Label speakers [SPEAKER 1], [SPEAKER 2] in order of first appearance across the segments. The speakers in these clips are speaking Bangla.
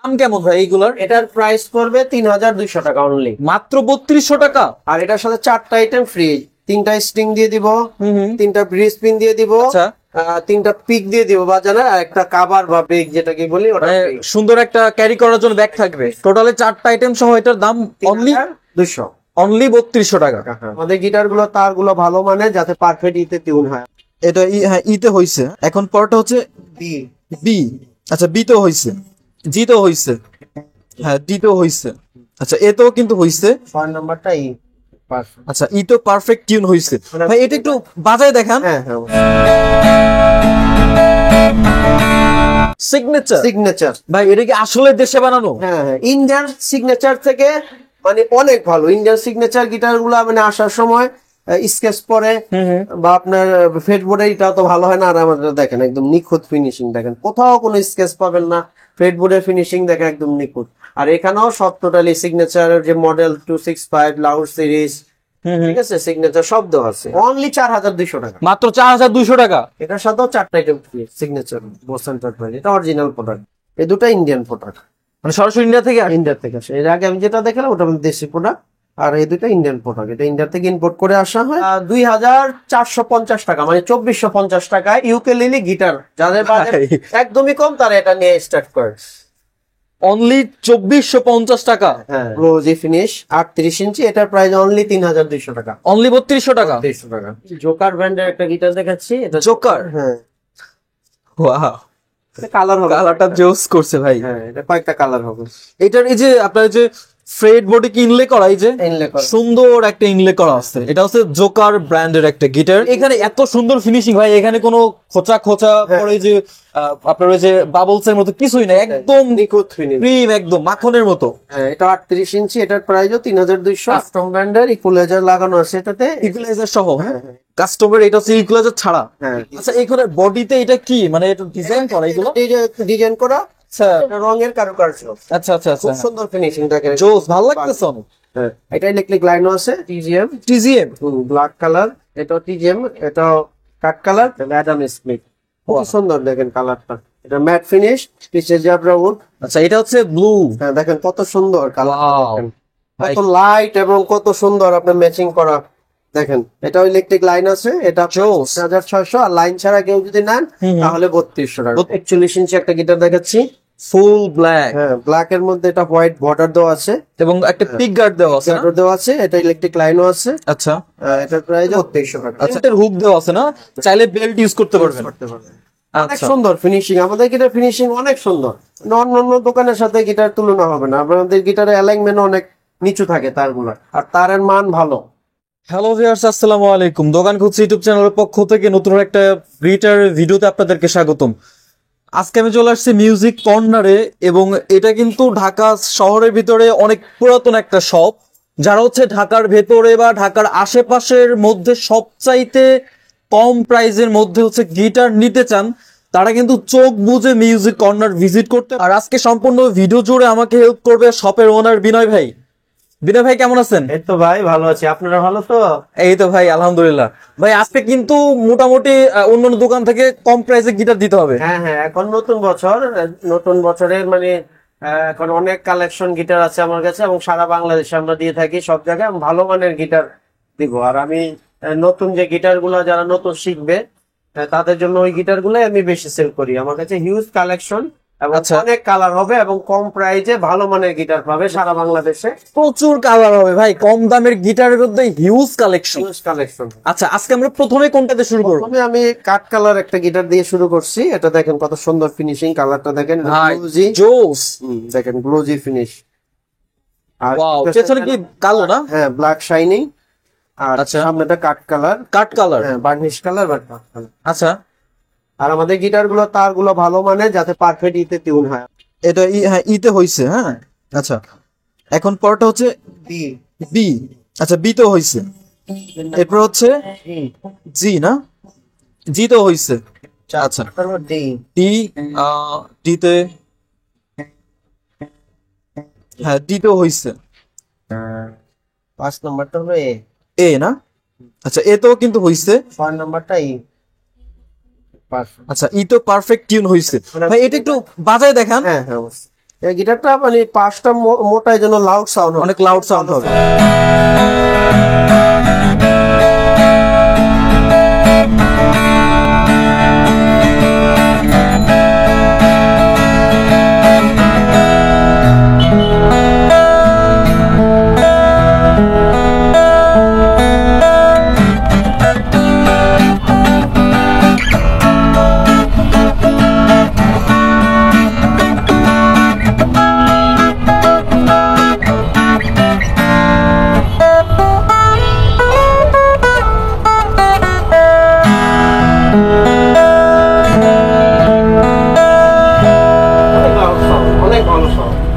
[SPEAKER 1] দাম কেমন ভাই এইগুলার?
[SPEAKER 2] এটার প্রাইস পড়বে 3200 টাকা অনলি,
[SPEAKER 1] মাত্র 3200 টাকা।
[SPEAKER 2] আর এটার সাথে 4টা আইটেম ফ্রি, 3টা স্ট্রিং দিয়ে দিব, 3টা ব্রিজ পিন দিয়ে দিব,
[SPEAKER 1] আচ্ছা
[SPEAKER 2] 3টা পিক দিয়ে দিব বাজারে, আর একটা কাভার বা বেগ যেটাকে বলি ওটা free।
[SPEAKER 1] সুন্দর একটা ক্যারি করার জন্য ব্যাগ থাকবে। টোটালে 4টা আইটেম সহ এটার দাম অনলি
[SPEAKER 2] 3200,
[SPEAKER 1] অনলি 3200 টাকা।
[SPEAKER 2] আমাদের গিটার গুলো তার গুলো ভালো মানে যাতে পারফেক্ট ইতে টিউন হয়।
[SPEAKER 1] এটা হ্যাঁ ইতে হইছে, এখন পরটা হচ্ছে
[SPEAKER 2] বি,
[SPEAKER 1] বি। আচ্ছা বি তো হইছে, জি তো হইছে, হ্যাঁ ডি তো হইছে, আচ্ছা এ তো কিন্তু হইছে।
[SPEAKER 2] 6 নাম্বারটা ই পারফেক্ট।
[SPEAKER 1] আচ্ছা ই তো পারফেক্ট টিউন হইছে। ভাই এটা একটু বাজায় দেখান।
[SPEAKER 2] হ্যাঁ হ্যাঁ,
[SPEAKER 1] সিগনেচার।
[SPEAKER 2] সিগনেচার।
[SPEAKER 1] ভাই এটা কি আসলে দেশে বানানো?
[SPEAKER 2] হ্যাঁ হ্যাঁ, ইন্ডিয়ান সিগনেচার থেকে মানে অনেক ভালো। ইন্ডিয়ান সিগনেচার গিটার গুলা মানে আসার সময় স্কেচ পরে বা আপনার ফেডবোর্ডে এটাও তো ভালো হয় না। আর আমাদের দেখেন একদম নিখুঁত ফিনিশিং, দেখেন কোথাও কোনো স্কেচ পাবেন না, ফেডবোর্ডের ফিনিশিং দেখেন একদম নিখুঁত। আর এখানেও সব টোটালি সিগনেচারের যে মডেল 265 লাউড সিরিজ, ঠিক আছে, সিগনেচার সব দেওয়া আছে। অনলি 4200 টাকা,
[SPEAKER 1] মাত্র 4200 টাকা।
[SPEAKER 2] এটার সাথেও 4টা আইটেম ফ্রি। সিগনেচার বোসেন্টার প্রাইস, এটা অরিজিনাল প্রোডাক্ট, এই দুটো ইন্ডিয়ান প্রোডাক্ট,
[SPEAKER 1] মানে সরাসরি ইন্ডিয়া থেকে আসে?
[SPEAKER 2] ইন্ডিয়া থেকে আসে। এর আগে আমি যেটা দেখালাম ওটা আমাদের দেশি প্রোডাক্ট, আর এই দুটো ইন্ডিয়ান প্রোডাক্ট। এটা ইন্ডিয়া থেকে ইম্পোর্ট করে আসা হয়। 2450 টাকা, মানে 2450 টাকায় ইউকেলেলি গিটার। যাদের বাজেট একদমই কম তারা এটা নিয়ে স্টার্ট করে।
[SPEAKER 1] অনলি 2450 টাকা।
[SPEAKER 2] হ্যাঁ, গ্লোজি ফিনিশ 38 ইঞ্চি, এটার প্রাইস অনলি 3200 টাকা,
[SPEAKER 1] অনলি 3200 টাকা।
[SPEAKER 2] 3200 টাকা। জোকার ব্র্যান্ডের একটা গিটার দেখাচ্ছি, এটা
[SPEAKER 1] জোকার।
[SPEAKER 2] হ্যাঁ,
[SPEAKER 1] ওয়াও,
[SPEAKER 2] এটা কালার হবে,
[SPEAKER 1] কালারটা জোস করছে ভাই।
[SPEAKER 2] হ্যাঁ এটা কয়েকটা কালার হবে।
[SPEAKER 1] এটার এই যে আপনার যে ফ্রেড বডি কি ইনলে করা, এই যে
[SPEAKER 2] ইনলে করা।
[SPEAKER 1] সুন্দর একটা ইনলে করা আছে। এটা হচ্ছে জোকার ব্র্যান্ডের একটা গিটার। এখানে এত সুন্দর ফিনিশিং ভাই, এখানে কোনো খোঁচা খোঁচা পরে যে আপনার ওই যে বাবলস এর মতো কিছুই না, একদম
[SPEAKER 2] নিখুঁত ফিনিশ,
[SPEAKER 1] ক্রিম, একদম মাখনের মতো।
[SPEAKER 2] হ্যাঁ এটা 38 ইঞ্চি, এটার প্রাইসও 3200। কাস্টম ব্র্যান্ডের ইকুয়ালাইজার লাগানো আছে এটাতে,
[SPEAKER 1] ইকুয়ালাইজার সহ। হ্যাঁ কাস্টমার, এটা হচ্ছে ইকুয়ালাইজার ছাড়া।
[SPEAKER 2] হ্যাঁ।
[SPEAKER 1] আচ্ছা এইখানে বডিতে এটা কি, মানে এটা ডিজাইন করা এগুলো?
[SPEAKER 2] ডিজাইন করা,
[SPEAKER 1] আচ্ছা
[SPEAKER 2] এটা রঙের কারুকার্য,
[SPEAKER 1] আচ্ছা আচ্ছা আচ্ছা,
[SPEAKER 2] খুব সুন্দর ফিনিশিং দেখেন,
[SPEAKER 1] জোস, ভালো লাগতেছে অনেক।
[SPEAKER 2] হ্যাঁ এটা ইলেকট্রিক লাইনও আছে, টিজিএম,
[SPEAKER 1] টিজিএম
[SPEAKER 2] ব্ল্যাক কালার, এটাও টিজিএম, এটাও কাট কালার, অ্যাডাম স্মিথ, খুব সুন্দর দেখেন কালারটা। এটা ম্যাট ফিনিশ, পিছে জাবরা উড।
[SPEAKER 1] আচ্ছা এটা হচ্ছে ব্লু।
[SPEAKER 2] হ্যাঁ দেখেন কত সুন্দর কালার,
[SPEAKER 1] Wow.
[SPEAKER 2] কত লাইট এবং কত সুন্দর আপনার ম্যাচিং করা। দেখেন এটাও ইলেকট্রিক লাইন আছে, এটা 1600, আর লাইন ছাড়া কেউ যদি নেন তাহলে 3200 টাকা। 41 ইঞ্চি একটা গিটার দেখাচ্ছি,
[SPEAKER 1] ফুল ব্ল্যাক।
[SPEAKER 2] হ্যাঁ ব্ল্যাক এর মধ্যে এটা হোয়াইট বর্ডার দেওয়া আছে
[SPEAKER 1] এবং একটা পিক গার্ড দেওয়া আছে না?
[SPEAKER 2] গার্ডার দেওয়া আছে, এটা ইলেকট্রিক লাইনও আছে।
[SPEAKER 1] আচ্ছা
[SPEAKER 2] এটার প্রাইস 3200 টাকা।
[SPEAKER 1] আচ্ছা এটার হুক দেওয়া আছে না, চাইলে বেল্ট ইউজ করতে পারবেন।
[SPEAKER 2] অনেক
[SPEAKER 1] আচ্ছা
[SPEAKER 2] সুন্দর ফিনিশিং, আমাদের গিটার ফিনিশিং অনেক সুন্দর, অন্য দোকানের সাথে গিটার তুলনা হবে না। আমাদের গিটারের অ্যালাইনমেন্ট অনেক নিচু থাকে তারগুলো, আর তারের মান ভালো।
[SPEAKER 1] হ্যালো ভিউয়ার্স, আসসালামু আলাইকুম। দোকান খুঁজছি ইউটিউব চ্যানেলের পক্ষ থেকে নতুন একটা গিটার ভিডিওতে আপনাদেরকে স্বাগতম। আজকে আমি চলে আসছি মিউজিক কর্নারে, এবং এটা কিন্তু ঢাকা শহরের ভিতরে অনেক পুরাতন একটা শপ। যারা হচ্ছে ঢাকার ভেতরে বা ঢাকার আশেপাশের মধ্যে সবচাইতে কম প্রাইসের মধ্যে হচ্ছে গিটার নিতে চান, তারা কিন্তু চোখ বুজে মিউজিক কর্নার ভিজিট করতে। আর আজকে সম্পূর্ণ ভিডিও জুড়ে আমাকে হেল্প করবে শপের ওনার বিনয় ভাই। বিনয় ভাই কেমন আছেন?
[SPEAKER 2] এই তো ভাই ভালো আছি, আপনারা ভালো তো?
[SPEAKER 1] এই তো ভাই আলহামদুলিল্লাহ। ভাই আজকে কিন্তু মোটামুটি অন্যান্য দোকান থেকে কম প্রাইসে গিটার দিতে হবে।
[SPEAKER 2] হ্যাঁ হ্যাঁ, এখন নতুন বছর, নতুন বছরের মানে এখন অনেক কালেকশন গিটার আছে আমার কাছে, এবং সারা বাংলাদেশে আমরা দিয়ে থাকি সব জায়গায়। আমি ভালো মানের গিটার দিব, আর আমি নতুন যে গিটার গুলো যারা নতুন শিখবে তাদের জন্য ওই গিটার গুলো আমি বেশি সেল করি। আমার কাছে হিউজ কালেকশন এবং অনেক কালার হবে, এবং কম প্রাইসে ভালো মানের গিটার পাবে সারা বাংলাদেশে।
[SPEAKER 1] প্রচুর কালার হবে ভাই, কম দামের গিটারের মধ্যে হিউজ কালেকশন।
[SPEAKER 2] Huge collection.
[SPEAKER 1] আচ্ছা আজকে আমরা প্রথমে কোনটাতে শুরু করব?
[SPEAKER 2] প্রথমে আমি কাট কালার একটা গিটার দিয়ে শুরু করছি। এটা দেখেন কত সুন্দর ফিনিশিং, কালারটা দেখেন গ্লোজি,
[SPEAKER 1] জোস।
[SPEAKER 2] দেখেন গ্লোজি ফিনিশ। আর
[SPEAKER 1] ওয়াও, পেছনে কি কালো না?
[SPEAKER 2] হ্যাঁ ব্ল্যাক শাইনিং, আর
[SPEAKER 1] আচ্ছা
[SPEAKER 2] সামনেটা কাট কালার,
[SPEAKER 1] কাট কালার।
[SPEAKER 2] হ্যাঁ বার্নিশ কালার বা কাট কালার।
[SPEAKER 1] আচ্ছা
[SPEAKER 2] আর আমাদের গিটার গুলো তার গুলো ভালো মানে যাতে পারফেক্ট ইতে টিউন হয়।
[SPEAKER 1] এটা হ্যাঁ ইতে হইছে। হ্যাঁ আচ্ছা এখন পরটা হচ্ছে
[SPEAKER 2] বি,
[SPEAKER 1] বি। আচ্ছা বি তো হইছে, এরপর হচ্ছে জি না? জি তো হইছে। আচ্ছা
[SPEAKER 2] তারপর ডি,
[SPEAKER 1] ডি, ডিতে হ্যাঁ ডি তো হইছে।
[SPEAKER 2] 5 নাম্বারটা হলো এ,
[SPEAKER 1] এ না? আচ্ছা এ তো কিন্তু হইছে।
[SPEAKER 2] 6 নাম্বারটা ই।
[SPEAKER 1] আচ্ছা ই তো পারফেক্ট টিউন হইছে। ভাই এটা একটু বাজায় দেখান।
[SPEAKER 2] হ্যাঁ হ্যাঁ অবশ্যই। এই গিটারটা মানে পাঁচটা মোটা, এই জন্য লাউড সাউন্ড,
[SPEAKER 1] অনেক লাউড সাউন্ড হবে।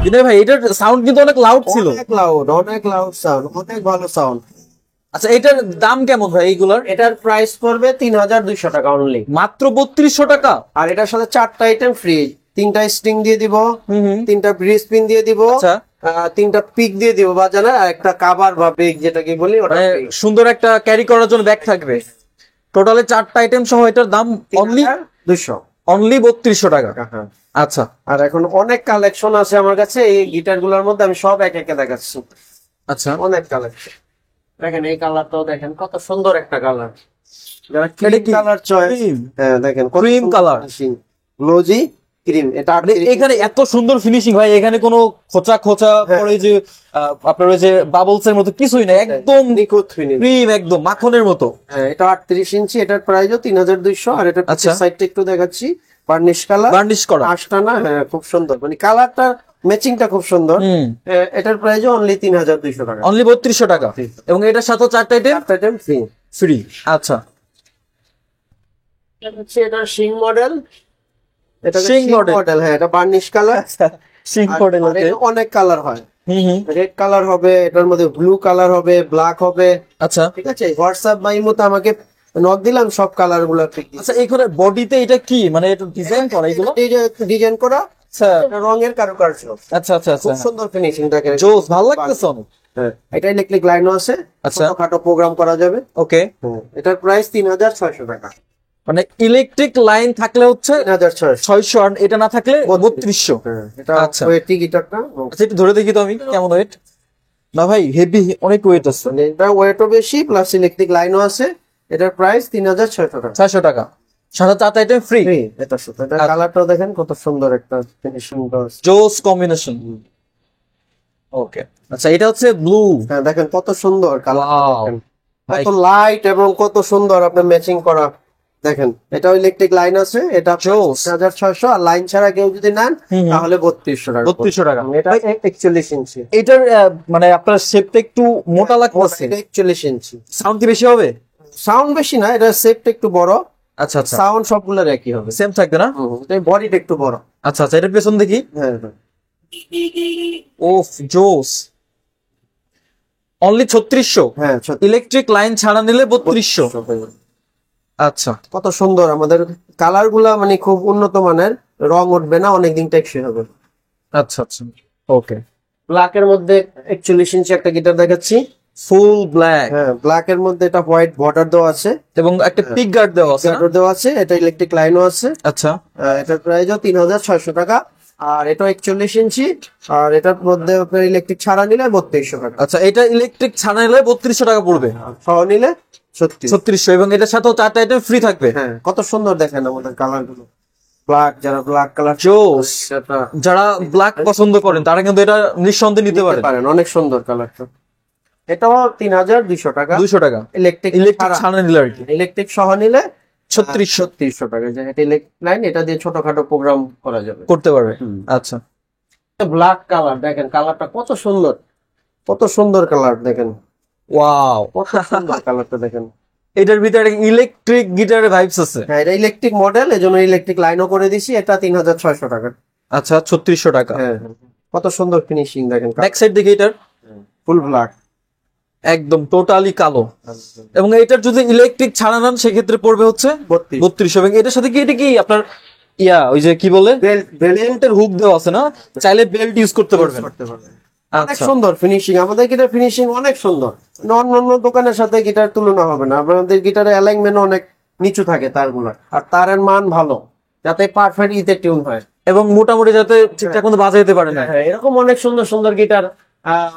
[SPEAKER 1] বিনয় ভাই এটার সাউন্ড কিন্তু অনেক লাউড ছিল।
[SPEAKER 2] অনেক লাউড সাউন্ড, অনেক ভালো সাউন্ড।
[SPEAKER 1] আচ্ছা এটার দাম কেমন ভাই এইগুলার?
[SPEAKER 2] এটার প্রাইস পড়বে 3200 টাকা অনলি,
[SPEAKER 1] মাত্র 3200 টাকা।
[SPEAKER 2] আর এটার সাথে 4টা আইটেম ফ্রি, 3টা স্ট্রিং দিয়ে দিব, 3টা ব্রিজ পিন দিয়ে দিব,
[SPEAKER 1] আচ্ছা
[SPEAKER 2] 3টা পিক দিয়ে দিব বাজারে, আর একটা কাভার বা পিক যেটাকে বলি ওটা free।
[SPEAKER 1] সুন্দর একটা ক্যারি করার জন্য ব্যাগ থাকবে। টোটালে 4টা আইটেম সহ এটার দাম অনলি
[SPEAKER 2] 200,
[SPEAKER 1] অনলি 3200 টাকা।
[SPEAKER 2] হ্যাঁ।
[SPEAKER 1] আচ্ছা
[SPEAKER 2] আর এখন অনেক কালেকশন আছে আমার কাছে এই গিটার গুলোর মধ্যে, আমি সব এক একে দেখাচ্ছি।
[SPEAKER 1] আচ্ছা
[SPEAKER 2] অনেক কালেকশন দেখেন, এই কালারটাও দেখেন কত সুন্দর একটা কালার, যারা
[SPEAKER 1] এটা
[SPEAKER 2] ক্রিম
[SPEAKER 1] কি?
[SPEAKER 2] Colour choice,
[SPEAKER 1] Cream?
[SPEAKER 2] হ্যাঁ দেখেন
[SPEAKER 1] Cream color?
[SPEAKER 2] Glossy cream. এটা
[SPEAKER 1] এখানে এত সুন্দর ফিনিশিং ভাই, এখানে কোনো খোঁচা খোঁচা পরে যে আপনার ওই যে বাবলস এর মতো কিছুই না, একদম
[SPEAKER 2] নিখুঁত ফিনিশ,
[SPEAKER 1] ক্রিম একদম মাখনের মতো।
[SPEAKER 2] হ্যাঁ এটা 38 ইঞ্চি, এটার প্রাইসও 3200। আর এটা
[SPEAKER 1] আচ্ছা।
[SPEAKER 2] সাইডটা একটু দেখাচ্ছি, বার্নিশ কালার,
[SPEAKER 1] বার্নিশ করা।
[SPEAKER 2] আশটানা, হ্যাঁ খুব সুন্দর, মানে কালারটা ম্যাচিংটা খুব সুন্দর। এটার প্রাইসও অনলি 3200 টাকা,
[SPEAKER 1] অনলি 3200 টাকা। এবং এটার সাথে 4টা আইটেম
[SPEAKER 2] ফ্রি।
[SPEAKER 1] ফ্রি। আচ্ছা
[SPEAKER 2] এটা হচ্ছে এটা শিং মডেল, এটা
[SPEAKER 1] Shing
[SPEAKER 2] শিং
[SPEAKER 1] model?
[SPEAKER 2] মডেল, হ্যাঁ এটা বার্নিশ কালার।
[SPEAKER 1] সিং মডেল
[SPEAKER 2] অনেক কালার হয়,
[SPEAKER 1] হুম
[SPEAKER 2] রেড কালার হবে, এটার মধ্যে ব্লু কালার হবে, ব্ল্যাক হবে।
[SPEAKER 1] আচ্ছা
[SPEAKER 2] ঠিক আছে, হোয়াটসঅ্যাপ বা ইমোতে আমাকে নক দিলাম, সব কালার গুলো
[SPEAKER 1] আচ্ছা এইখানে বডিতে এটা কি মানে এটা ডিজাইন করা এগুলো?
[SPEAKER 2] ডিজাইন করা,
[SPEAKER 1] আচ্ছা
[SPEAKER 2] এটা রঙের কারুকার্য,
[SPEAKER 1] আচ্ছা আচ্ছা
[SPEAKER 2] খুব
[SPEAKER 1] আচ্ছা
[SPEAKER 2] সুন্দর ফিনিশিং দেখেন,
[SPEAKER 1] জোস, ভালো লাগতেছে অনেক।
[SPEAKER 2] হ্যাঁ এটা ইলেকট্রিক লাইনও আছে,
[SPEAKER 1] আচ্ছা।
[SPEAKER 2] ছোটখাটো প্রোগ্রাম করা যাবে।
[SPEAKER 1] ওকে
[SPEAKER 2] এটার প্রাইস 3600 টাকা,
[SPEAKER 1] মানে ইলেকট্রিক লাইন থাকলে হচ্ছে
[SPEAKER 2] 3600।
[SPEAKER 1] 600 আর এটা না থাকলে 3200।
[SPEAKER 2] এটা
[SPEAKER 1] আচ্ছা।
[SPEAKER 2] ওয়েটি গিটারটা,
[SPEAKER 1] আচ্ছা একটু ধরে দেখি তো আমি কেমন ওয়েট। না ভাই হেভি, অনেক ওয়েট আছে।
[SPEAKER 2] মানে এটা ওয়েটও বেশি প্লাস ইলেকট্রিক লাইনও আছে। এটার প্রাইস 3600 টাকা,
[SPEAKER 1] 600 টাকা, সাথে 4টা আইটেম ফ্রি।
[SPEAKER 2] এটার সাথে এটা কালারটাও দেখেন কত সুন্দর একটা ফিনিশিং।
[SPEAKER 1] জোস কম্বিনেশন। ওকে আচ্ছা এটা হচ্ছে ব্লু।
[SPEAKER 2] হ্যাঁ দেখেন কত সুন্দর কালার,
[SPEAKER 1] Wow.
[SPEAKER 2] কত লাইট এবং কত সুন্দর আপনার ম্যাচিং করা। দেখেন এটাও ইলেকট্রিক লাইন আছে, এটা 3600, আর লাইন ছাড়া কেউ যদি নেন তাহলে 3200 টাকা।
[SPEAKER 1] 3200 টাকা।
[SPEAKER 2] এটা 41 ইঞ্চি,
[SPEAKER 1] এটার মানে আপনার শেপটা একটু মোটা লাগতেছে।
[SPEAKER 2] এটা 41 ইঞ্চি।
[SPEAKER 1] সাউন্ড কি বেশি হবে?
[SPEAKER 2] সাউন্ড বেশি না, এটা শেপটা একটু বড়,
[SPEAKER 1] আচ্ছা আচ্ছা
[SPEAKER 2] সাউন্ড সবগুলোর একই হবে,
[SPEAKER 1] সেম থাকবে না?
[SPEAKER 2] এটা বডিটা একটু বড়।
[SPEAKER 1] আচ্ছা আচ্ছা এটার পেছন দেখি।
[SPEAKER 2] হ্যাঁ
[SPEAKER 1] ওফ জোস। অনলি 3600।
[SPEAKER 2] হ্যাঁ
[SPEAKER 1] ইলেকট্রিক লাইন ছাড়া নিলে 3200। আচ্ছা
[SPEAKER 2] কত সুন্দর আমাদের কালার গুলা, মানে খুব উন্নত মানের, রং উঠবে না, অনেকদিন টেকসই হবে।
[SPEAKER 1] আচ্ছা আচ্ছা ওকে।
[SPEAKER 2] ব্ল্যাক এর মধ্যে 41 ইঞ্চি একটা গিটার দেখাচ্ছি,
[SPEAKER 1] ফুল ব্ল্যাক
[SPEAKER 2] হ্যাঁ ব্ল্যাক এর মধ্যে এটা হোয়াইট বর্ডার দেওয়া আছে
[SPEAKER 1] এবং একটা পিক গার্ড দেওয়া আছে না?
[SPEAKER 2] গার্ডও দেওয়া আছে, এটা ইলেকট্রিক লাইনও আছে।
[SPEAKER 1] আচ্ছা
[SPEAKER 2] এটার প্রাইসও 3600 টাকা, আর এটা 41 ইঞ্চি, আর এটার মধ্যে আপনার ইলেকট্রিক ছাড়া নিলে 3200 টাকা,
[SPEAKER 1] আচ্ছা এটা ইলেকট্রিক ছাড়া নিলে 3200 টাকা পড়বে,
[SPEAKER 2] সহ নিলে 3600।
[SPEAKER 1] 3600 এবং এটার সাথেও 4টা আইটেম ফ্রি থাকবে।
[SPEAKER 2] হ্যাঁ কত সুন্দর দেখেন আমাদের কালার গুলো, ব্ল্যাক, যারা ব্ল্যাক কালার
[SPEAKER 1] জোস, যারা ব্ল্যাক পছন্দ করেন তারা কিন্তু এটা নিঃসন্দেহে নিতে পারেন।
[SPEAKER 2] অনেক সুন্দর কালারটা। এটাও 3200 টাকা,
[SPEAKER 1] 200 টাকা
[SPEAKER 2] ইলেকট্রিক
[SPEAKER 1] ইলেকট্রিক ছাড়া নিলে আর কি।
[SPEAKER 2] ইলেকট্রিক সহ নিলে
[SPEAKER 1] 3600
[SPEAKER 2] টাকা, যে এটা ইলেকট্রিক লাইন, এটা দিয়ে ছোটখাটো প্রোগ্রাম করা যাবে,
[SPEAKER 1] করতে পারবে। আচ্ছা
[SPEAKER 2] ব্ল্যাক কালার দেখেন, কালারটা কত সুন্দর, কত সুন্দর কালার দেখেন,
[SPEAKER 1] ওয়াও
[SPEAKER 2] কত সুন্দর কালারটা দেখেন।
[SPEAKER 1] এটার ভিতরে ইলেকট্রিক গিটারের ভাইবস আছে।
[SPEAKER 2] হ্যাঁ এটা ইলেকট্রিক মডেল, এজন্য ইলেকট্রিক লাইনও করে দিছি, এটা 3600 টাকা।
[SPEAKER 1] আচ্ছা 3600 টাকা।
[SPEAKER 2] হ্যাঁ কত সুন্দর ফিনিশিং দেখেন,
[SPEAKER 1] ব্যাক সাইড দিকে এটার
[SPEAKER 2] ফুল ব্ল্যাক,
[SPEAKER 1] একদম টোটালি কালো। এবং এটার যদি ইলেকট্রিক ছাড়া নেন সেক্ষেত্রে পড়বে হচ্ছে 3200। এবং এটার সাথে কি এটা কি আপনার ওই যে কি বলে বেল্টের হুক দেওয়া আছে না, চাইলে বেল্ট ইউজ করতে পারবেন।
[SPEAKER 2] অনেক সুন্দর ফিনিশিং, আমাদের গিটার ফিনিশিং অনেক সুন্দর, অন্য দোকানের সাথে গিটার তুলনা হবে না। আমাদের গিটারের অ্যালাইনমেন্ট অনেক নিচু থাকে তারগুলো, আর তারের মান ভালো, যাতে পারফেক্ট ইতে টিউন হয়।
[SPEAKER 1] এবং মোটামুটি যাতে ঠিকঠাক মতো বাজাইতে পারে না।
[SPEAKER 2] হ্যাঁ, এরকম অনেক সুন্দর সুন্দর গিটার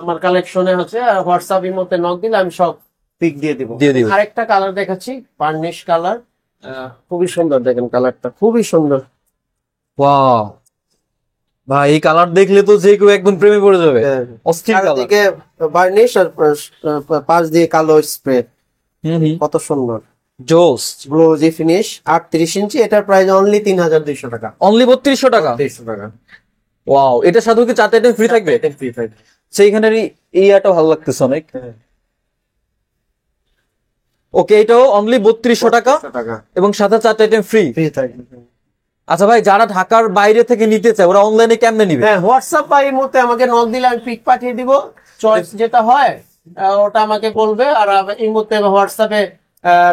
[SPEAKER 2] আমার কালেকশনে হচ্ছে। হোয়াটসঅ্যাপ এর মধ্যে নক দিলে আমি সব পিক দিয়ে দিব। আরেকটা কালার দেখাচ্ছি, বার্নিশ কালার, খুবই সুন্দর, দেখেন কালারটা খুবই সুন্দর।
[SPEAKER 1] ওয়াও ভাই, এই কালার দেখলে তো যে কেউ একদম প্রেমে পড়ে যাবে। অস্থির কালার,
[SPEAKER 2] চারদিকে বার্নিশ আর পাশ দিয়ে কালো স্প্রে, কত সুন্দর
[SPEAKER 1] জোস।
[SPEAKER 2] গ্লোজি ফিনিশ, 38 ইঞ্চি। এটার প্রাইস অনলি 3200 টাকা।
[SPEAKER 1] অনলি 3200 টাকা।
[SPEAKER 2] 3200 টাকা।
[SPEAKER 1] ওয়াও, এটার সাথে কি 4টা আইটেম ফ্রি থাকবে?
[SPEAKER 2] ফ্রি থাকবে।
[SPEAKER 1] সেইখানের এই ইয়াটা ভালো লাগতেছে অনেক। ওকে, এটাও অনলি 3200 টাকা এবং সাথে 4টা আইটেম ফ্রি
[SPEAKER 2] থাকবে।
[SPEAKER 1] আচ্ছা ভাই, যারা ঢাকার বাইরে থেকে নিতে চায় ওরা অনলাইনে কেমনে নিবে?
[SPEAKER 2] হ্যাঁ, হোয়াটসঅ্যাপ বা এই মুহূর্তে আমাকে নক দিলে আমি পিক পাঠিয়ে দিব। চয়েস যেটা হয় ওটা আমাকে বলবে। আর এই মুহূর্তে হোয়াটসঅ্যাপে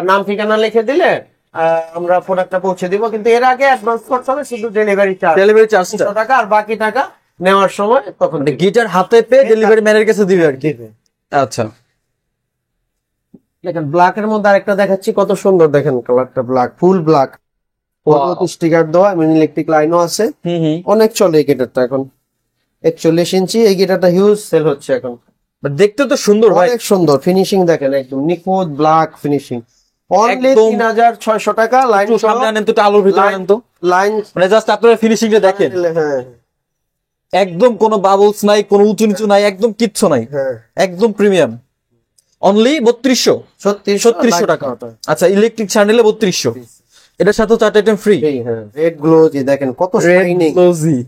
[SPEAKER 2] নাম ঠিকানা লিখে দিলে আমরা প্রোডাক্টটা পৌঁছে দিব। কিন্তু এর আগে অ্যাডভান্স করতে হবে শুধু ডেলিভারি চার্জ, 300 টাকা। আর বাকি টাকা নেওয়ার সময় তখন
[SPEAKER 1] গিটার হাতে পেয়ে ডেলিভারি ম্যানের কাছে দিবে আর কি। আচ্ছা,
[SPEAKER 2] দেখেন ব্ল্যাক এর মধ্যে আরেকটা দেখাচ্ছি, কত সুন্দর দেখেন কালারটা, ব্ল্যাক, ফুল ব্ল্যাক, স্টিকার দেওয়া, ইলেকট্রিক লাইনও আছে। অনেক চলে এই গিটারটা এখন। 41 ইঞ্চি এই গিটারটা হিউজ সেল হচ্ছে এখন।
[SPEAKER 1] দেখতে তো সুন্দর ভাই,
[SPEAKER 2] অনেক সুন্দর ফিনিশিং দেখেন, একদম নিখুঁত ব্ল্যাক ফিনিশিং। অনলি 3600 টাকা। লাইন
[SPEAKER 1] সামনে আনেন তো, আলোর ভিতরে আনেন তো,
[SPEAKER 2] লাইন
[SPEAKER 1] মানে জাস্ট আপনারা ফিনিশিংটা দেখেন।
[SPEAKER 2] হ্যাঁ,
[SPEAKER 1] একদম কোনো বাবলস নাই, কোনো উঁচু নিচু নাই, একদম কিচ্ছু নাই, একদম প্রিমিয়াম। অনলি 3600 টাকা। আচ্ছা, ইলেকট্রিক চ্যানেলে 3200। এটার সাথে 4টা আইটেম ফ্রি।
[SPEAKER 2] রেড গ্লোজি দেখেন কত শাইনিং।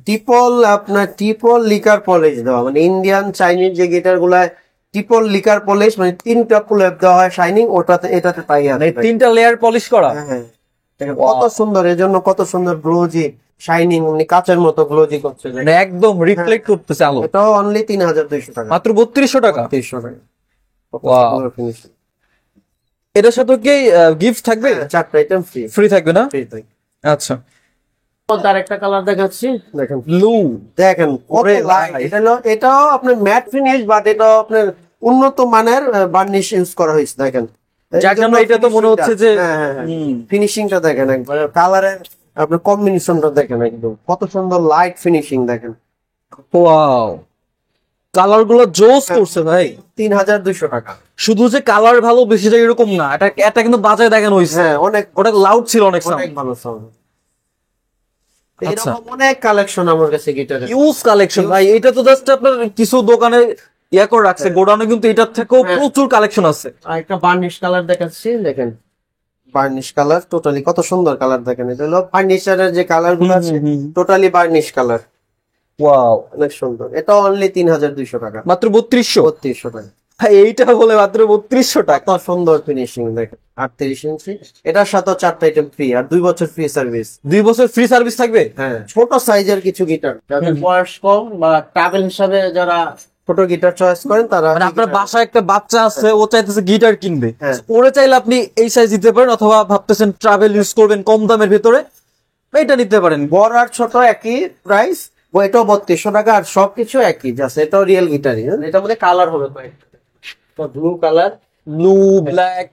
[SPEAKER 2] টিপল, আপনার টিপল লিকার পলিশ দেওয়া, মানে ইন্ডিয়ান চাইনিজ যে গিটার গুলায় টিপল লিকার পলিশ, মানে 3টা প্রলেপ দেওয়া হয় শাইনিং, ওটাতে এটাতে তাই আছে,
[SPEAKER 1] 3টা লেয়ার পলিশ করা।
[SPEAKER 2] হ্যাঁ, দেখেন কত সুন্দর, এজন্য কত সুন্দর গ্লোজি শাইনিং, মানে কাচের মতো গ্লোজি করছে,
[SPEAKER 1] মানে একদম রিফ্লেক্ট করতেছে আলো।
[SPEAKER 2] এটাও অনলি 3200 টাকা।
[SPEAKER 1] মাত্র 3200 টাকা।
[SPEAKER 2] 3200 টাকা।
[SPEAKER 1] ওয়াও, এটার সাথে কি গিফট থাকবে?
[SPEAKER 2] 4টা আইটেম
[SPEAKER 1] ফ্রি থাকবে না?
[SPEAKER 2] ফ্রি থাকবে।
[SPEAKER 1] আচ্ছা,
[SPEAKER 2] আরেকটা কালার দেখাচ্ছি, দেখেন
[SPEAKER 1] ব্লু।
[SPEAKER 2] দেখেন এটাও আপনার ম্যাট ফিনিশ, বাট এটাও আপনার উন্নত মানের বার্নিশ ইউজ করা হয়েছে। দেখেন
[SPEAKER 1] যার জন্য এটা তো মনে হচ্ছে যে
[SPEAKER 2] ফিনিশিংটা দেখেন, একবার কালারের আপনার কম্বিনেশনটা দেখেন, একদম কত সুন্দর লাইট ফিনিশিং দেখেন।
[SPEAKER 1] ওয়াও, কালার গুলো জোস করছে ভাই।
[SPEAKER 2] 3200 টাকা।
[SPEAKER 1] শুধু যে কালার ভালো বেশি যায় এরকম না, এটা কিন্তু বাজায় দেখানো হয়েছে।
[SPEAKER 2] হ্যাঁ, অনেক
[SPEAKER 1] ওটা লাউড ছিল, অনেক
[SPEAKER 2] ভালো সাউন্ড। এরকম অনেক কালেকশন আমার কাছে গিটারের,
[SPEAKER 1] ইউজ কালেকশন ভাই। এটা তো জাস্ট আপনার কিছু দোকানে ইয়া করে রাখছে, গোডাউনে কিন্তু এটার থেকেও প্রচুর কালেকশন আছে।
[SPEAKER 2] আর একটা বার্নিশ কালার দেখাচ্ছি, দেখেন বার্নিশ কালার, টোটালি কত সুন্দর কালার দেখেন। এটা হলো ফার্নিচারের যে কালার গুলো আছে, টোটালি বার্নিশ কালার।
[SPEAKER 1] ওয়াও,
[SPEAKER 2] অনেক সুন্দর। এটা অনলি 3200 টাকা।
[SPEAKER 1] মাত্র 3200
[SPEAKER 2] টাকা।
[SPEAKER 1] এইটা বলে মাত্র 3200 টাকা।
[SPEAKER 2] কত সুন্দর ফিনিশিং দেখেন, 38 ইঞ্চি। এটার সাথে 4টা আইটেম ফ্রি আর 2 বছর ফ্রি সার্ভিস।
[SPEAKER 1] 2 বছর ফ্রি সার্ভিস থাকবে।
[SPEAKER 2] হ্যাঁ, ছোট সাইজের কিছু গিটার, যাদের বয়স কম বা ট্রাভেল হিসাবে যারা ছোট গিটার চয়েস করেন, তারা
[SPEAKER 1] মানে আপনার বাসায় একটা বাচ্চা আছে, ও চাইতেছে গিটার কিনবে, ওরে চাইলে আপনি এই সাইজ দিতে পারেন, অথবা ভাবতেছেন ট্রাভেল ইউজ করবেন কম দামের ভিতরে, এটা নিতে পারেন।
[SPEAKER 2] বড় আর ছোট একই প্রাইস। এটাও 3200 টাকা। আর সবকিছু একই, জাস্ট এটাও রিয়েল গিটারই। এটার মধ্যে কালার হবে কয়েকটা, তো blue colour,
[SPEAKER 1] blue, black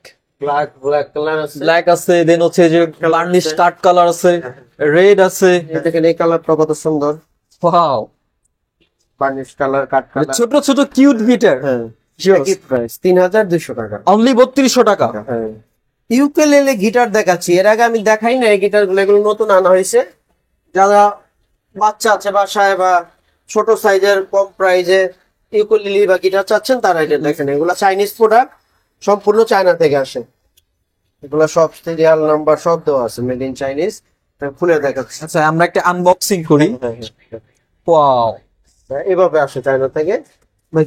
[SPEAKER 2] colour আছে,
[SPEAKER 1] ব্ল্যাক আছে, দেন হচ্ছে যে বার্নিশ কাট কালার আছে, রেড আছে।
[SPEAKER 2] দেখেন এই কালারটা কত সুন্দর।
[SPEAKER 1] ওয়াও,
[SPEAKER 2] বার্নিশ কালার, কাট কালার,
[SPEAKER 1] ছোট ছোট কিউট গিটার।
[SPEAKER 2] হ্যাঁ, একই প্রাইস 3200 টাকা।
[SPEAKER 1] অনলি 3200 টাকা।
[SPEAKER 2] হ্যাঁ, ইউকেলেলে গিটার দেখাচ্ছি। এর আগে আমি দেখাই না এই গিটার গুলো, এগুলো নতুন আনা হয়েছে। যারা বাচ্চা আছে বাসায় বা ছোট সাইজের কম প্রাইজে ইউকেলেলে বা গিটার চাচ্ছেন, তারা এটা দেখেন। এগুলো চাইনিজ প্রোডাক্ট, সম্পূর্ণ চায়না থেকে আসে। এগুলো সব সিরিয়াল নাম্বার সব দেওয়া আছে, মেড ইন চাইনিজ। খুলে দেখাচ্ছি।
[SPEAKER 1] আচ্ছা, আমরা একটা আনবক্সিং করি। ওয়াও,
[SPEAKER 2] এভাবে আসে চায়না থেকে।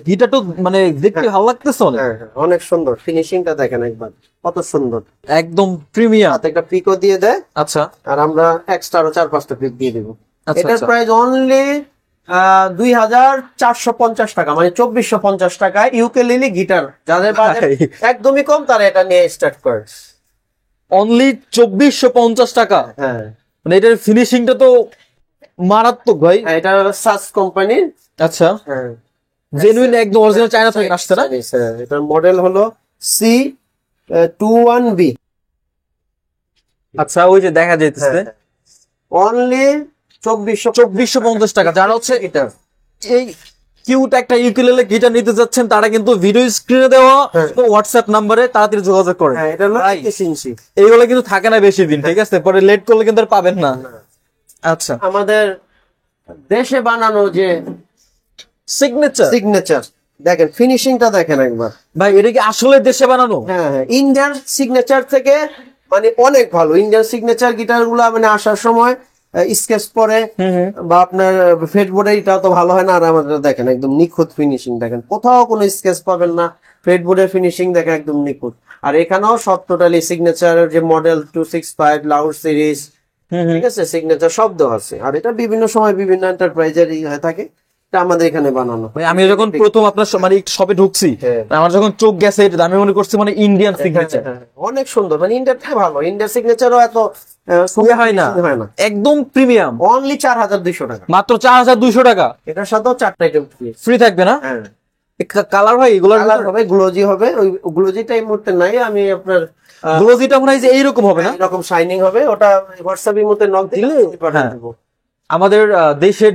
[SPEAKER 1] গিটার তো মানে দেখতে ভালো লাগতেছে অনেক।
[SPEAKER 2] অনেক সুন্দর ফিনিশিংটা দেখেন একবার, কত সুন্দর,
[SPEAKER 1] একদম প্রিমিয়াম।
[SPEAKER 2] হাতে একটা পিকও দিয়ে দেয়।
[SPEAKER 1] আচ্ছা,
[SPEAKER 2] আর আমরা এক্সট্রা আরো 4-5টা পিক দিয়ে দিব।
[SPEAKER 1] আচ্ছা,
[SPEAKER 2] এটার প্রাইস অনলি 2450 টাকা, মানে 2450 টাকা। ইউকেলেলে গিটার যাদের বাজেট একদমই কম, তারা এটা নিয়ে স্টার্ট করে।
[SPEAKER 1] অনলি 2450 টাকা।
[SPEAKER 2] হ্যাঁ,
[SPEAKER 1] মানে এটার ফিনিশিংটা তো মারাত্মক ভাই।
[SPEAKER 2] এটা সাস কোম্পানি।
[SPEAKER 1] আচ্ছা,
[SPEAKER 2] হ্যাঁ,
[SPEAKER 1] জেনুইন একদম অরিজিনাল চায়না থেকে আসছে না?
[SPEAKER 2] এটার মডেল হলো C21B।
[SPEAKER 1] আচ্ছা, ওই যে দেখা যাইতেছে
[SPEAKER 2] অনলি
[SPEAKER 1] 2450 টাকা। যারা হচ্ছে
[SPEAKER 2] গিটার
[SPEAKER 1] এই কিউট একটা ইউকুলেলে গিটার নিতে যাচ্ছেন তারা কিন্তু ভিডিও স্ক্রিনে দেওয়া হোয়াটসঅ্যাপ নাম্বারে তাড়াতাড়ি যোগাযোগ করেন।
[SPEAKER 2] হ্যাঁ, এটা হলো 21 ইঞ্চি।
[SPEAKER 1] এইগুলো কিন্তু থাকে না বেশি দিন, ঠিক আছে, পরে লেট করলে কিন্তু আর পাবেন না। আচ্ছা,
[SPEAKER 2] আমাদের দেশে বানানো যে
[SPEAKER 1] সিগনেচার
[SPEAKER 2] দেখেন, ফিনিশিংটা দেখেন একবার।
[SPEAKER 1] ভাই এটা কি আসলে দেশে বানানো?
[SPEAKER 2] হ্যাঁ হ্যাঁ, ইন্ডিয়ান সিগনেচার থেকে মানে অনেক ভালো। ইন্ডিয়ান সিগনেচার গিটার গুলা মানে আসার সময় স্কেচ পরে বা আপনার ফ্রেটবোর্ডে এটাও তো ভালো হয় না। আর আমাদের দেখেন একদম নিখুঁত ফিনিশিং, দেখেন কোথাও কোনো স্কেচ পাবেন না। ফ্রেটবোর্ডের ফিনিশিং দেখেন একদম নিখুঁত। আর এখানেও সব টোটালি সিগনেচারের যে মডেল 265 লাউড সিরিজ, ঠিক আছে, সিগনেচার শব্দ আছে। আর এটা বিভিন্ন সময় বিভিন্ন এন্টারপ্রাইজের হয়ে থাকে, এটা আমাদের এখানে বানানো।
[SPEAKER 1] ভাই আমি যখন প্রথম আপনার মানে শপে ঢুকছি, আমার যখন চোখ গেছে এটা আমি মনে করছি মানে ইন্ডিয়ান সিগনেচার।
[SPEAKER 2] অনেক সুন্দর, মানে ইন্ডিয়াটা ভালো। ইন্ডিয়ান সিগনেচারও এত
[SPEAKER 1] হয় না, একদম প্রিমিয়াম।
[SPEAKER 2] অনলি 4200 টাকা,
[SPEAKER 1] মাত্র 4200 টাকা।
[SPEAKER 2] এটার সাথেও 4টা আইটেম
[SPEAKER 1] ফ্রি থাকবে না?
[SPEAKER 2] হ্যাঁ,
[SPEAKER 1] কালার হয় এগুলোর
[SPEAKER 2] কালার হবে, গ্লোজি হবে। ওই গ্লোজিটা এই মুহূর্তে নাই, আমি আপনার
[SPEAKER 1] গ্লোজিটা মনে হয় যে এইরকম হবে না,
[SPEAKER 2] এরকম শাইনিং হবে। ওটা হোয়াটসঅ্যাপের মধ্যে নক দিলে দেবো।
[SPEAKER 1] আমাদের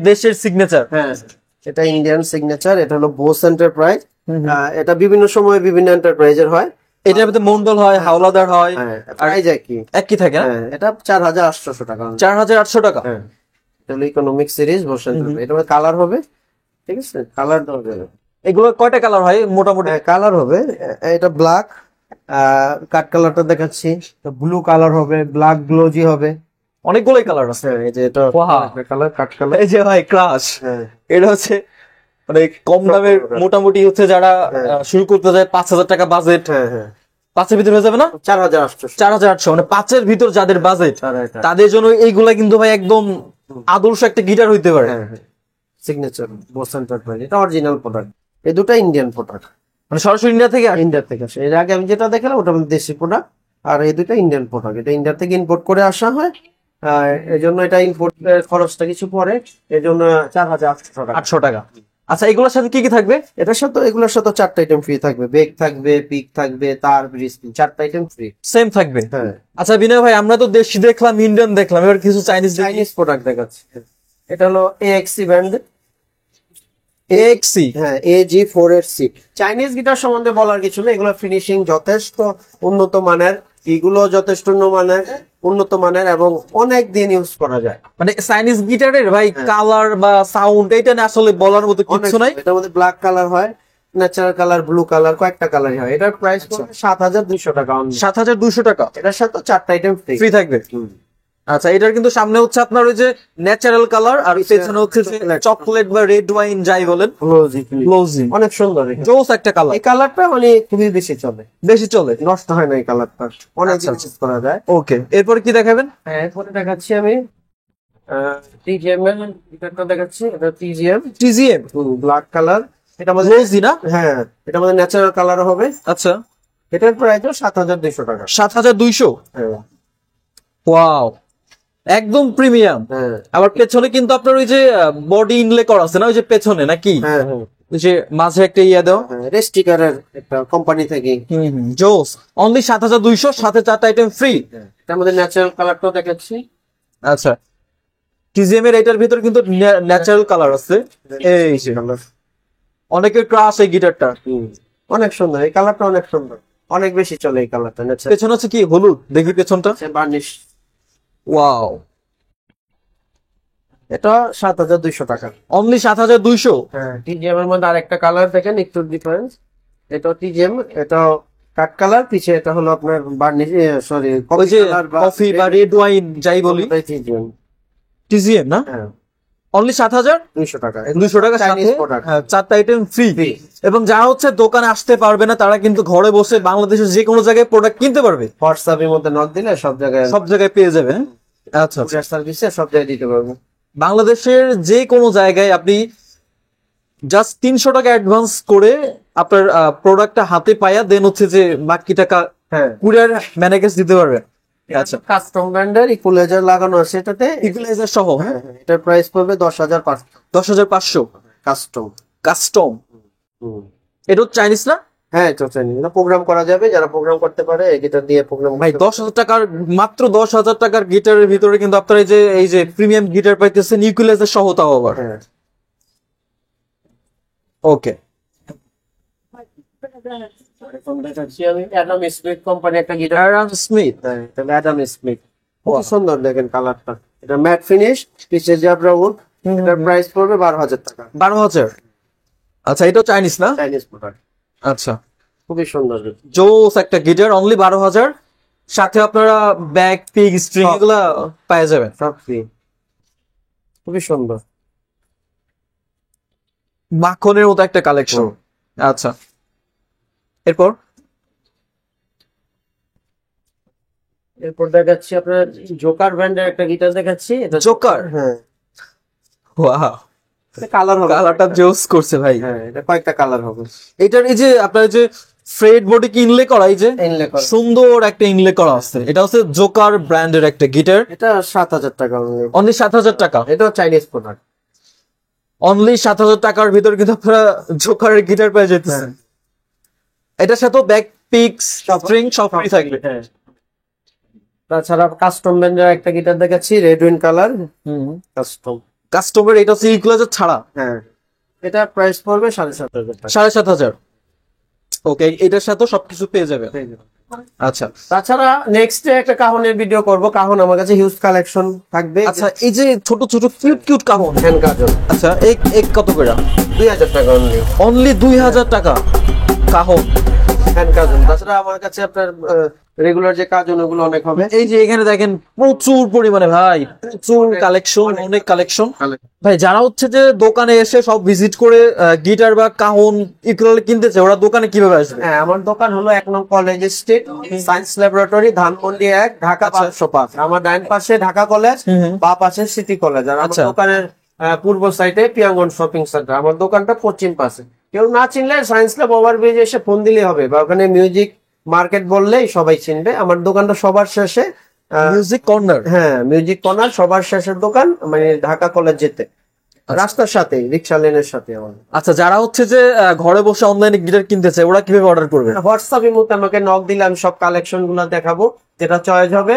[SPEAKER 1] দেশের সিগনেচার।
[SPEAKER 2] হ্যাঁ, এটা ইন্ডিয়ান সিগনেচার। এটা হলো বোস এন্টারপ্রাইজ। এটা বিভিন্ন সময় বিভিন্ন এন্টারপ্রাইজের হয়।
[SPEAKER 1] এটার মধ্যে মন্ডল হয়, হাওলাদার হয়,
[SPEAKER 2] প্রাইস একই
[SPEAKER 1] থাকে না?
[SPEAKER 2] এটা 4800 টাকা।
[SPEAKER 1] 4800 টাকা।
[SPEAKER 2] এটা হলো ইকোনমিক সিরিজ বোস এন্টারপ্রাইজ। এটা কালার হবে, ঠিক আছে, কালার হবে।
[SPEAKER 1] এগুলো কয়টা কালার হয় মোটামুটি?
[SPEAKER 2] কালার হবে, এটা ব্ল্যাক, কাট কালারটা দেখাচ্ছি, ব্লু কালার হবে, ব্ল্যাক গ্লোজি হবে,
[SPEAKER 1] অনেকগুলোই কালার আছে।
[SPEAKER 2] এই যে এটা কালার, কাট কালার।
[SPEAKER 1] এই যে ভাই ক্রাশ, এটা হচ্ছে মানে কম দামের, মোটামুটি হচ্ছে যারা শুরু করতে যায় 5000 টাকা বাজেট, 5 এর ভিতরে হয়ে যাবে না? 4800 মানে 5 এর ভিতর যাদের বাজেট তাদের জন্য এইগুলা কিন্তু ভাই একদম আদর্শ একটা গিটার হইতে পারে।
[SPEAKER 2] সিগনেচার বোস এন্টারপ্রাইজ, এটা অরিজিনাল প্রোডাক্ট। এই দুটো ইন্ডিয়ান প্রোডাক্ট,
[SPEAKER 1] মানে সরাসরি ইন্ডিয়া থেকে
[SPEAKER 2] আসে। এর আগে আমি যেটা দেখালাম ওটা আমাদের দেশি প্রোডাক্ট, আর এই দুটো ইন্ডিয়ান প্রোডাক্ট। এটা ইন্ডিয়া থেকে ইম্পোর্ট করে আসা হয়, এই জন্য এটা ইম্পোর্ট খরচটা কিছু পরে, এই জন্য 4800
[SPEAKER 1] টাকা। আচ্ছা, এগুলোর সাথে কি কি থাকবে?
[SPEAKER 2] এটার সাথে এগুলোর সাথে 4টা আইটেম ফ্রি থাকবে। বেগ থাকবে, পিক থাকবে, তার ব্রিজ পিন, 4টা আইটেম ফ্রি
[SPEAKER 1] সেম থাকবে।
[SPEAKER 2] হ্যাঁ।
[SPEAKER 1] আচ্ছা বিনয় ভাই, আমরা তো দেশি দেখলাম, ইন্ডিয়ান দেখলাম, এবার কিছু চাইনিজ
[SPEAKER 2] প্রোডাক্ট দেখাচ্ছি। এটা হলো AXC ব্র্যান্ড,
[SPEAKER 1] AXC,
[SPEAKER 2] হ্যাঁ, AG480। চাইনিজ গিটার সম্বন্ধে বলার কিছু নেই, এগুলো ফিনিশিং যথেষ্ট উন্নত মানের, এগুলো যথেষ্ট উন্নত মানের এবং অনেক দিন ইউজ করা যায়।
[SPEAKER 1] মানে চাইনিজ গিটারের ভাই কালার বা সাউন্ড এটা না আসলে বলার মতো কিছু নাই।
[SPEAKER 2] এটার মধ্যে ব্ল্যাক কালার হয়, ন্যাচারাল কালার, ব্লু কালার, কয়েকটা কালারই হয়। এটার প্রাইস 7200 টাকা।
[SPEAKER 1] 7200 টাকা।
[SPEAKER 2] এটার সাথে 4টা আইটেম
[SPEAKER 1] ফ্রি থাকবে। আচ্ছা, এটার কিন্তু সামনে হচ্ছে আপনার ওই যে ন্যাচারাল কালার, আর পেছনে হচ্ছে চকলেট বা রেড ওয়াইন যাই বলেন, গ্লোজি।
[SPEAKER 2] অনেক সুন্দর,
[SPEAKER 1] জোস একটা কালার।
[SPEAKER 2] এই কালারটা মানে খুবই বেশি চলে, নষ্ট হয় না এই কালারটা, অনেক ইউজ করা যায়।
[SPEAKER 1] ওকে, এরপরে কি দেখাবেন?
[SPEAKER 2] হ্যাঁ, এরপরে দেখাচ্ছি আমি TGM এর গিটারটা দেখাচ্ছি। এটা TGM ব্ল্যাক কালার। এটা আমাদের
[SPEAKER 1] গ্লোজি না?
[SPEAKER 2] হ্যাঁ, এটা আমাদের ন্যাচারাল কালার হবে।
[SPEAKER 1] আচ্ছা,
[SPEAKER 2] এটার প্রাইস 7200 টাকা।
[SPEAKER 1] 7200?
[SPEAKER 2] হ্যাঁ,
[SPEAKER 1] ওয়াও, একদম প্রিমিয়াম। আবার পেছনে কিন্তু আপনার ওই যে বডি ইনলে করা আছে না, ওই যে পেছনে নাকি?
[SPEAKER 2] হ্যাঁ,
[SPEAKER 1] ওই যে মাঝে একটা ইয়া দাও,
[SPEAKER 2] রেস্টিকারের একটা কোম্পানি থেকে।
[SPEAKER 1] জোস। অনলি 7200, সাথে 4টা আইটেম ফ্রি।
[SPEAKER 2] এটা আমাদের ন্যাচারাল কালারটাও দেখাচ্ছি।
[SPEAKER 1] আচ্ছা, টিজিএম এর এটার ভিতর কিন্তু ন্যাচারাল কালার আছে। এই যে অনেকের ক্রাশ এই গিটারটা,
[SPEAKER 2] অনেক সুন্দর এই কালারটা, অনেক সুন্দর, অনেক বেশি চলে এই কালারটা।
[SPEAKER 1] পেছনে হচ্ছে কি হলুদ, দেখি পেছনটা,
[SPEAKER 2] বার্নিশ।
[SPEAKER 1] ওয়াও,
[SPEAKER 2] এটা 7200 টাকা।
[SPEAKER 1] অনলি 7200?
[SPEAKER 2] হ্যাঁ, TGM এর মধ্যে আরেকটা কালার দেখেন, একটু ডিফারেন্স। এটা TGM, এটা কাট কালার, পিছে এটা হলো আপনার বার্নিশ, সরি
[SPEAKER 1] কফি বা রেড ওয়াইন যাই বলি, TGM না?
[SPEAKER 2] হ্যাঁ,
[SPEAKER 1] অনলি 7200
[SPEAKER 2] টাকা।
[SPEAKER 1] 200 টাকা সাথে 4টা আইটেম ফ্রি। এবং যারা হচ্ছে দোকানে আসতে পারবে না তারা কিন্তু ঘরে বসে বাংলাদেশের যে কোনো জায়গায় প্রোডাক্ট কিনতে পারবে।
[SPEAKER 2] হোয়াটসঅ্যাপের মধ্যে নক দিলে সব জায়গায়
[SPEAKER 1] পেয়ে যাবেন। আচ্ছা,
[SPEAKER 2] সার্ভিসে সব জায়গায় দিতে পারবো।
[SPEAKER 1] বাংলাদেশের যে কোনো জায়গায় আপনি জাস্ট 300 টাকা অ্যাডভান্স করে আপনার প্রোডাক্টটা হাতে পায়া দেন হচ্ছে যে বাকি টাকা কুরিয়ার ম্যানেজার দিতে পারবেন। আচ্ছা,
[SPEAKER 2] কাস্টম ব্র্যান্ডের ইকুয়ালাইজার লাগানো আছে এটাতে,
[SPEAKER 1] ইকুয়ালাইজার সহ। হ্যাঁ,
[SPEAKER 2] এটার প্রাইস পড়বে 10500।
[SPEAKER 1] কাস্টম।
[SPEAKER 2] কাস্টম।
[SPEAKER 1] এটা চাইনিজ না?
[SPEAKER 2] হ্যাঁ চর্চা নিয়ে প্রোগ্রাম করা যাবে, যারা প্রোগ্রাম করতে পারে এই গিটার দিয়ে প্রোগ্রাম।
[SPEAKER 1] ভাই 10,000 টাকার, মাত্র 10,000 টাকার গিটারের ভিতরে কিন্তু আপনারা এই যে প্রিমিয়াম গিটার পাইতেছেন ইকুয়ালাইজার সহ, তাও আবার।
[SPEAKER 2] হ্যাঁ
[SPEAKER 1] ওকে,
[SPEAKER 2] এখন দেখাচ্ছি আমি অ্যাডাম স্মিথ কোম্পানি একটা গিটার।
[SPEAKER 1] Aaron Smith.
[SPEAKER 2] হ্যাঁ তাহলে অ্যাডাম স্মিথ খুব সুন্দর, দেখেন কালারটা, এটা ম্যাট ফিনিশ, পিছে জাবরা উড। এটার প্রাইস পড়বে 12,000 টাকা।
[SPEAKER 1] 12,000। আচ্ছা, এটাও চাইনিজ না?
[SPEAKER 2] চাইনিজ প্রোডাক্ট,
[SPEAKER 1] আচ্ছা,
[SPEAKER 2] খুবই সুন্দর।
[SPEAKER 1] জোস একটা গিটার, অনলি 12,000। সাথে আপনারা ব্যাক, পিক, স্ট্রিং
[SPEAKER 2] সব।
[SPEAKER 1] এগুলা পেয়ে যাবেন।
[SPEAKER 2] সব ফ্রি, খুবই সুন্দর।
[SPEAKER 1] মাখনের মতো একটা কালেকশন। আচ্ছা, এরপর
[SPEAKER 2] এরপর দেখাচ্ছি আপনার জোকার ব্র্যান্ডের একটা গিটার দেখাচ্ছি। এটা
[SPEAKER 1] জোকার।
[SPEAKER 2] হ্যাঁ,
[SPEAKER 1] ওয়াও,
[SPEAKER 2] কালার হবে,
[SPEAKER 1] কালারটা জোস করছে ভাই।
[SPEAKER 2] হ্যাঁ এটা কয়েকটা কালার হবে।
[SPEAKER 1] এটার এই যে আপনার যে ফ্রেড বডি কি ইনলে করা, এই যে
[SPEAKER 2] ইনলে করা।
[SPEAKER 1] সুন্দর একটা ইনলে করা আছে, এটা হচ্ছে জোকার ব্র্যান্ডের একটা গিটার।
[SPEAKER 2] এটা 7,000 টাকা only।
[SPEAKER 1] অনলি 7,000 টাকা।
[SPEAKER 2] এটাও চাইনিজ প্রোডাক্ট।
[SPEAKER 1] অনলি 7,000 টাকার ভিতর কিন্তু আপনারা জোকারের গিটার পেয়ে যেতেছেন। এটার সাথে ব্যাক, পিক, স্ট্রিং সব ফ্রি থাকবে।
[SPEAKER 2] হ্যাঁ, তাছাড়া কাস্টম ব্র্যান্ডের একটা গিটার দেখাচ্ছি, red win colour custom.
[SPEAKER 1] Customer এটা হচ্ছে ইকুয়ালাইজার ছাড়া।
[SPEAKER 2] হ্যাঁ, এটা প্রাইস পড়বে 7,500 টাকা।
[SPEAKER 1] 7,500। ওকে, এটার সাথে সবকিছু পেয়ে যাবে। আচ্ছা
[SPEAKER 2] তাছাড়া নেক্সট একটা কাহনের ভিডিও করব। কাহন আমার কাছে হিউজ কালেকশন থাকবে।
[SPEAKER 1] আচ্ছা, এই যে ছোট ছোট কিউট কিউট কাহন,
[SPEAKER 2] হ্যান্ড কাজন
[SPEAKER 1] আচ্ছা এক কত করে?
[SPEAKER 2] 2,000 টাকা অনলি।
[SPEAKER 1] অনলি 2,000 টাকা কাহন।
[SPEAKER 2] হ্যান্ড কাজন। তাছাড়া আমার কাছে আপনার রেগুলার যে কাজন ওগুলো অনেক হবে।
[SPEAKER 1] এই যে এখানে দেখেন প্রচুর পরিমাণে ভাই, প্রচুর কালেকশন, অনেক কালেকশন। ভাই যারা হচ্ছে যে দোকানে এসে সব ভিজিট করে গিটার বা কাহন ইকুয়ালি কিনতেছে, ওরা দোকানে কিভাবে আসবে?
[SPEAKER 2] হ্যাঁ, আমার দোকান হলো 1 নং college street, science laboratory, Dhanmondi 1, Dhaka 505। আমার ডান পাশে ঢাকা কলেজ, বাঁ পাশে সিটি কলেজ। আর আমার
[SPEAKER 1] আচ্ছা।
[SPEAKER 2] দোকানের পূর্ব সাইডে পিয়াঙ্গন শপিং সেন্টার। আমার দোকানটা পশ্চিম পাশে। কেউ না চিনলে সায়েন্স ল্যাব ওভারব্রিজ এসে ফোন দিলেই হবে, বা ওখানে মিউজিক মার্কেট বললেই সবাই চিনবে। আমার দোকানটা সবার শেষে,
[SPEAKER 1] মিউজিক কর্নার।
[SPEAKER 2] হ্যাঁ মিউজিক কর্নার সবার শেষের দোকান, মানে ঢাকা কলেজ যেতে রাস্তার সাথে, রিক্সা লেনের সাথে আমার।
[SPEAKER 1] আচ্ছা, যারা হচ্ছে যে ঘরে বসে অনলাইনে গিটার কিনতেছে, ওরা কিভাবে অর্ডার করবে?
[SPEAKER 2] হোয়াটসঅ্যাপের মধ্যে আমাকে নক দিলে আমি সব কালেকশন গুলো দেখাবো, যেটা চয়েস হবে।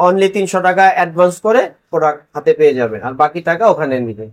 [SPEAKER 2] অনলি 300 টাকা অ্যাডভান্স করে প্রোডাক্ট হাতে পেয়ে যাবে, আর বাকি টাকা ওখানে নিবে।